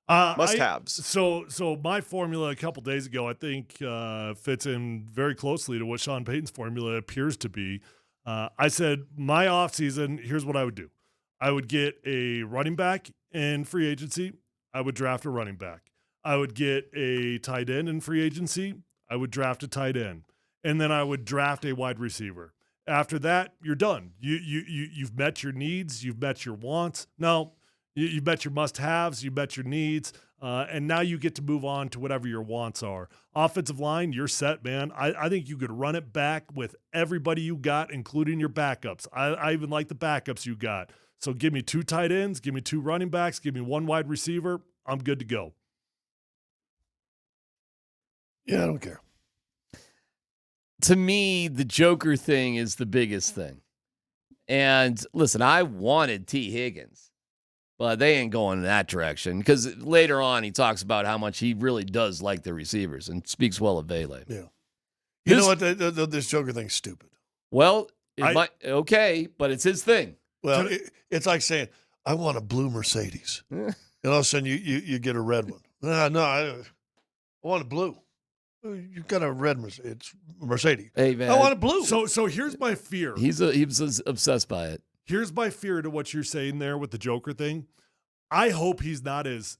Must-haves. So my formula a couple days ago, I think, fits in very closely to what Sean Payton's formula appears to be. I said my offseason, here's what I would do. I would get a running back in free agency. I would draft a running back. I would get a tight end in free agency. I would draft a tight end. And then I would draft a wide receiver. After that, you're done. You've met your needs. You've met your wants. No, you've met your must-haves. You've met your needs. And now you get to move on to whatever your wants are. Offensive line, you're set, man. I think you could run it back with everybody you got, including your backups. I even like the backups you got. So give me 2 tight ends, give me 2 running backs, give me 1 wide receiver. I'm good to go. Yeah, I don't care. To me, the Joker thing is the biggest thing. And listen, I wanted T. Higgins, but they ain't going in that direction because later on he talks about how much he really does like the receivers and speaks well of Vele. Yeah. You know what? This Joker thing's stupid. Well, okay, but it's his thing. Well, it's like saying, I want a blue Mercedes. And all of a sudden you get a red one. No, I want a blue. You got a red Mercedes. It's Mercedes. Hey, man. I want a blue. So here's my fear. He was obsessed by it. Here's my fear to what you're saying there with the Joker thing. I hope he's not as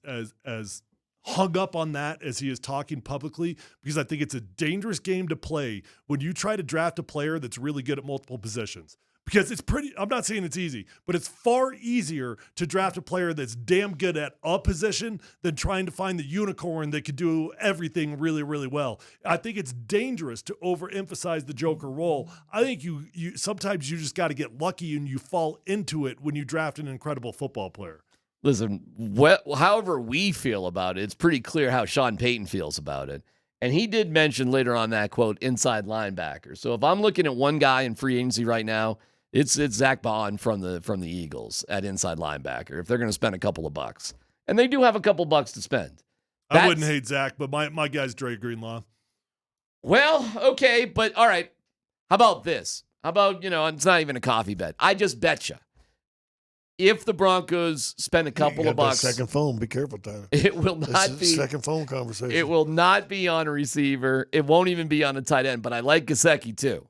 hung up on that as he is talking publicly, because I think it's a dangerous game to play when you try to draft a player that's really good at multiple positions. Because I'm not saying it's easy, but it's far easier to draft a player that's damn good at a position than trying to find the unicorn that could do everything really, really well. I think it's dangerous to overemphasize the Joker role. I think you sometimes you just got to get lucky and you fall into it when you draft an incredible football player. Listen, however we feel about it, it's pretty clear how Sean Payton feels about it. And he did mention later on that, quote, inside linebacker. So if I'm looking at one guy in free agency right now, it's Zach Bond from the Eagles at inside linebacker if they're going to spend a couple of bucks. And they do have a couple bucks to spend. I wouldn't hate Zach, but my guy's Dre Greenlaw. Well, okay, but all right. How about this? How about, it's not even a coffee bet. I just bet you. If the Broncos spend a couple of bucks. Second phone. Be careful, Tyler. It will not be. Second phone conversation. It will not be on a receiver. It won't even be on a tight end, but I like Gesicki too.